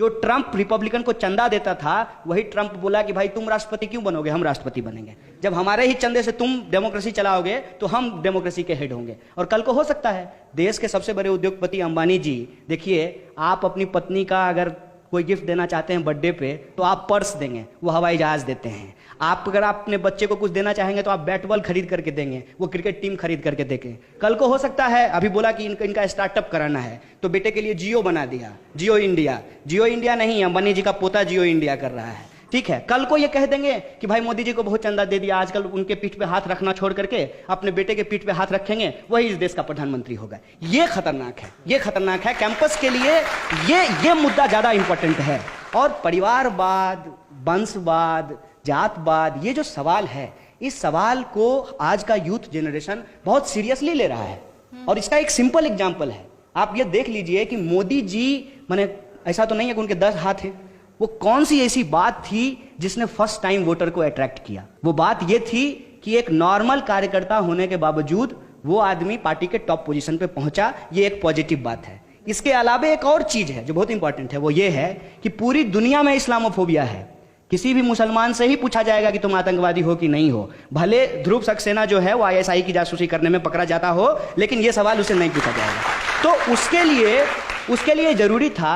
जो Trump Republican को चंदा देता था, वही ट्रंप बोला कि भाई तुम राष्ट्रपति क्यों बनोगे, हम राष्ट्रपति बनेंगे। जब हमारे ही चंदे से तुम डेमोक्रेसी चलाओगे तो हम डेमोक्रेसी के हेड होंगे। और कल को हो सकता है देश के सबसे बड़े उद्योगपति अंबानी जी, देखिए आप अपनी पत्नी का अगर कोई गिफ्ट देना चाहते हैं बर्थडे पे तो आप पर्स देंगे, वो हवाई जहाज देते हैं। आप अगर आप अपने बच्चे को कुछ देना चाहेंगे तो आप बैट बॉल खरीद करके देंगे, वो क्रिकेट टीम खरीद करके देंगे। कल को हो सकता है, अभी बोला कि इनका स्टार्टअप कराना है तो बेटे के लिए जियो बना दिया, जियो इंडिया। जियो इंडिया नहीं, अंबानी जी का पोता जियो इंडिया कर रहा है, ठीक है। कल को ये कह देंगे कि भाई मोदी जी को बहुत चंदा दे दिया, आजकल उनके पीठ पे हाथ रखना छोड़ करके अपने बेटे के पीठ पे हाथ रखेंगे, वही इस देश का प्रधानमंत्री होगा। ये खतरनाक है, ये खतरनाक है। कैंपस के लिए ये मुद्दा ज्यादा इंपॉर्टेंट है। और परिवारवाद, वंशवाद, जातवाद, ये जो सवाल है, इस सवाल को आज का यूथ जनरेशन बहुत सीरियसली ले रहा है। और इसका एक सिंपल एग्जाम्पल है, आप ये देख लीजिए कि मोदी जी, माने ऐसा तो नहीं है कि उनके 10 हाथ हैं, वो कौन सी ऐसी बात थी जिसने फर्स्ट टाइम वोटर को अट्रैक्ट किया। वो बात ये थी कि एक नॉर्मल कार्यकर्ता होने के बावजूद वो आदमी पार्टी के टॉप पोजीशन पे पहुंचा। ये एक पॉजिटिव बात है। इसके अलावा एक और चीज है जो बहुत इंपॉर्टेंट है, वो ये है कि पूरी दुनिया में इस्लामोफोबिया है। किसी भी मुसलमान से ही पूछा जाएगा कि तुम आतंकवादी हो कि नहीं हो, भले ध्रुव सक्सेना जो है वो ISI की जासूसी करने में पकड़ा जाता हो, लेकिन ये सवाल उसे नहीं पूछा जाएगा। तो उसके लिए जरूरी था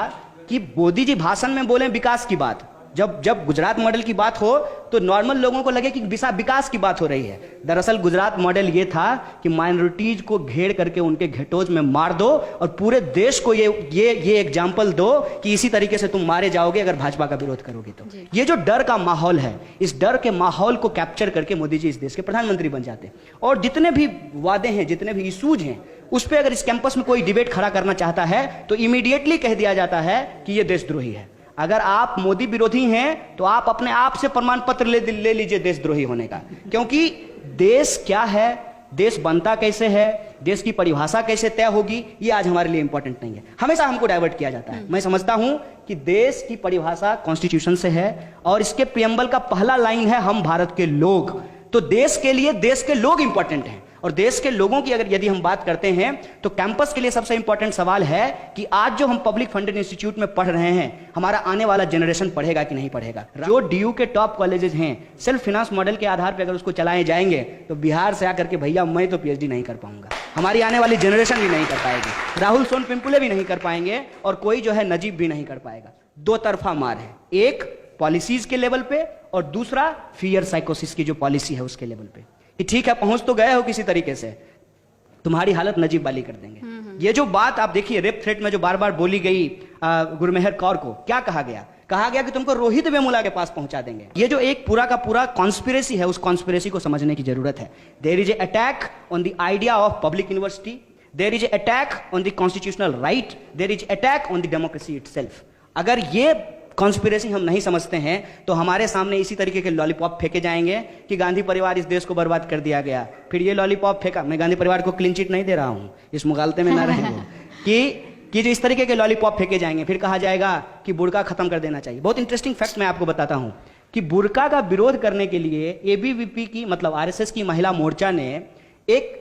कि मोदी जी भाषण में बोले विकास की बात। जब गुजरात मॉडल की बात हो तो नॉर्मल लोगों को लगे कि विकास की बात हो रही है। दरअसल गुजरात मॉडल ये था कि माइनॉरिटीज को घेर करके उनके घेटोज में मार दो और पूरे देश को ये एग्जाम्पल दो कि इसी तरीके से तुम मारे जाओगे अगर भाजपा का विरोध करोगे तो। ये जो डर का माहौल है, इस डर के माहौल को कैप्चर करके मोदी जी इस देश के प्रधानमंत्री बन जाते। और जितने भी वादे हैं, जितने भी इशूज हैं, उस पर अगर इस कैंपस में कोई डिबेट खड़ा करना चाहता है तो इमीडिएटली कह दिया जाता है कि यह देशद्रोही है। अगर आप मोदी विरोधी हैं तो आप अपने आप से प्रमाण पत्र ले लीजिए देशद्रोही होने का। क्योंकि देश क्या है, देश बनता कैसे है, देश की परिभाषा कैसे तय होगी, ये आज हमारे लिए इंपॉर्टेंट नहीं है। हमेशा हमको डाइवर्ट किया जाता है। मैं समझता हूं कि देश की परिभाषा कॉन्स्टिट्यूशन से है और इसके प्रियम्बल का पहला लाइन है हम भारत के लोग। तो देश के लिए देश के लोग इंपॉर्टेंट हैं। और देश के लोगों की अगर यदि हम बात करते हैं तो कैंपस के लिए सबसे इंपॉर्टेंट सवाल है कि आज जो हम पब्लिक फंडेड इंस्टीट्यूट में पढ़ रहे हैं, हमारा आने वाला जनरेशन पढ़ेगा कि नहीं पढ़ेगा। जो DU के टॉप कॉलेजेस हैं, सेल्फ फाइनेंस मॉडल के आधार पर अगर उसको चलाए जाएंगे तो बिहार से आकर के भैया मैं तो PhD नहीं कर पाऊंगा, हमारी आने वाली जनरेशन भी नहीं कर पाएगी, राहुल सोन पिंपुले भी नहीं कर पाएंगे और कोई जो है नजीब भी नहीं कर पाएगा। दो तरफा मार है, एक पॉलिसीज के लेवल पे और दूसरा फियर साइकोसिस की जो पॉलिसी है उसके लेवल पे कि ठीक है पहुंच तो गए हो किसी तरीके से, तुम्हारी हालत नजीब वाली कर देंगे। ये जो बात आप देखिए रेप थ्रेट में जो बार बार बोली गई गुरमेहर कौर को, क्या कहा गया कि तुमको रोहित वेमुला के पास पहुंचा देंगे। ये जो एक पूरा का पूरा कॉन्स्पिरेसी है, उस कॉन्स्पिरेसी को समझने की जरूरत है। There is a attack on the idea of public university, there is a attack on the constitutional right, there is attack on the democracy itself. अगर ये कॉन्स्पिरेसी हम नहीं समझते हैं तो हमारे सामने इसी तरीके के लॉलीपॉप फेंके जाएंगे कि गांधी परिवार इस देश को बर्बाद कर दिया गया। फिर ये लॉलीपॉप फेंका, मैं गांधी परिवार को क्लीन चिट नहीं दे रहा हूं, इस मुगालते में ना रहेंगे कि जो इस तरीके के लॉलीपॉप फेंके जाएंगे, फिर कहा जाएगा कि बुर्का खत्म कर देना चाहिए। बहुत इंटरेस्टिंग फैक्ट मैं आपको बताता हूं कि बुर्का का विरोध करने के लिए ABVP की मतलब RSS की महिला मोर्चा ने एक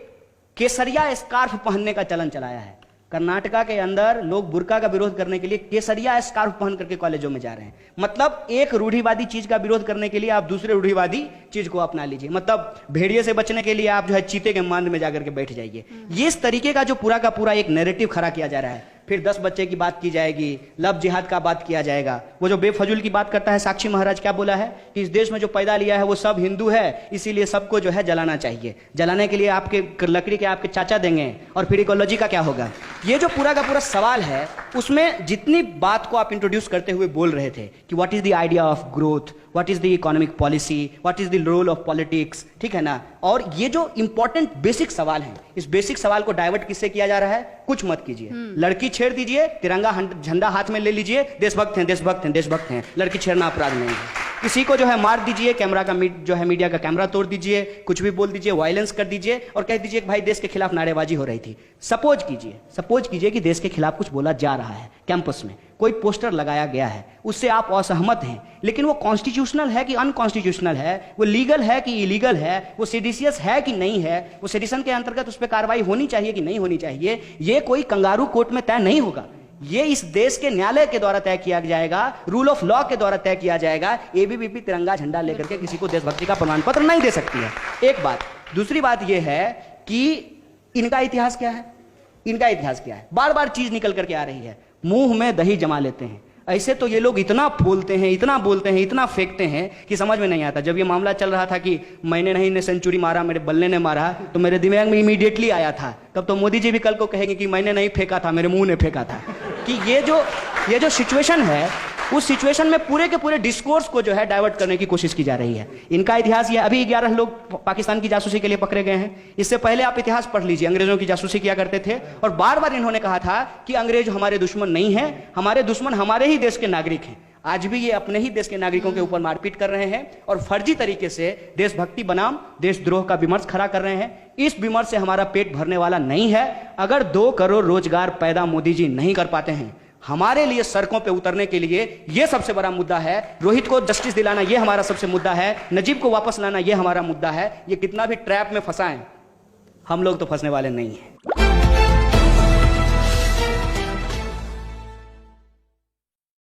केसरिया स्कार्फ पहनने का चलन चलाया है। कर्नाटका के अंदर लोग बुर्का का विरोध करने के लिए केसरिया स्कार्फ पहन करके कॉलेजों में जा रहे हैं। मतलब एक रूढ़िवादी चीज का विरोध करने के लिए आप दूसरे रूढ़िवादी चीज को अपना लीजिए। मतलब भेड़िए से बचने के लिए आप जो है चीते के मांद में जाकर के बैठ जाइए। ये इस तरीके का जो पूरा का पूरा एक नैरेटिव खड़ा किया जा रहा है। फिर 10 बच्चे की बात की जाएगी, लव जिहाद का बात किया जाएगा। वो जो बेफजूल की बात करता है साक्षी महाराज, क्या बोला है कि इस देश में जो पैदा लिया है वो सब हिंदू है, इसीलिए सबको जो है जलाना चाहिए। जलाने के लिए आपके लकड़ी के आपके चाचा देंगे और फिर इकोलॉजी का क्या होगा। ये जो पूरा का पूरा सवाल है उसमें जितनी बात को आप इंट्रोड्यूस करते हुए बोल रहे थे कि what is the idea of growth, what is the economic policy, what is the role of politics, ठीक है ना। और ये जो इंपॉर्टेंट बेसिक सवाल है, इस बेसिक सवाल को डाइवर्ट किससे किया जा रहा है, कुछ मत कीजिए। लड़की छेड़ दीजिए, तिरंगा झंडा हाथ में ले लीजिए, देशभक्त हैं देशभक्त हैं देशभक्त हैं, लड़की छेड़ना अपराध नहीं है। किसी को जो है मार दीजिए, कैमरा का जो है मीडिया का कैमरा तोड़ दीजिए, कुछ भी बोल दीजिए, वायलेंस कर दीजिए और कह दीजिए कि भाई देश के खिलाफ नारेबाजी हो रही थी। सपोज कीजिए कि देश के खिलाफ कुछ बोला जा रहा है, कैंपस में कोई पोस्टर लगाया गया है, उससे आप असहमत हैं, लेकिन वो कॉन्स्टिट्यूशनल है कि अनकॉन्स्टिट्यूशनल है, वो लीगल है कि इलीगल है, वो सेडिशियस है कि नहीं है, वो सेडिशन के अंतर्गत उस पर कार्रवाई होनी चाहिए कि नहीं होनी चाहिए, ये कोई कंगारू कोर्ट में तय नहीं होगा। ये इस देश के न्यायालय के द्वारा तय किया जाएगा, रूल ऑफ लॉ के द्वारा तय किया जाएगा। एबीवीपी तिरंगा झंडा लेकर के किसी को देशभक्ति का प्रमाण पत्र नहीं दे सकती है, एक बात। दूसरी बात यह है कि इनका इतिहास क्या है, इनका इतिहास क्या है, बार बार चीज निकल करके आ रही है, मुंह में दही जमा लेते हैं। ऐसे तो ये लोग इतना फूलते हैं, इतना बोलते हैं, इतना फेंकते हैं कि समझ में नहीं आता। जब ये मामला चल रहा था कि मैंने नहीं ने सेंचुरी मारा, मेरे बल्ले ने मारा, तो मेरे दिमाग में इमीडिएटली आया था, तब तो मोदी जी भी कल को कहेंगे कि मैंने नहीं फेंका था, मेरे मुंह ने फेंका था। कि ये जो सिचुएशन है, उस सिचुएशन में पूरे के पूरे डिस्कोर्स को जो है डाइवर्ट करने की कोशिश की जा रही है। इनका इतिहास ये, अभी 11 लोग पाकिस्तान की जासूसी के लिए पकड़े गए हैं। इससे पहले आप इतिहास पढ़ लीजिए, अंग्रेजों की जासूसी किया करते थे और बार बार इन्होंने कहा था कि अंग्रेज हमारे दुश्मन नहीं है, हमारे दुश्मन हमारे ही देश के नागरिक हैं। आज भी ये अपने ही देश के नागरिकों के ऊपर मारपीट कर रहे हैं और फर्जी तरीके से देशभक्ति बनाम देशद्रोह का विमर्श खड़ा कर रहे हैं। इस विमर्श से हमारा पेट भरने वाला नहीं है। अगर 2 करोड़ रोजगार पैदा मोदी जी नहीं कर पाते हैं, हमारे लिए सड़कों पे उतरने के लिए ये सबसे बड़ा मुद्दा है। रोहित को जस्टिस दिलाना ये हमारा सबसे मुद्दा है, नजीब को वापस लाना ये हमारा मुद्दा है। ये कितना भी ट्रैप में फंसाएं, हम लोग तो फंसने वाले नहीं हैं।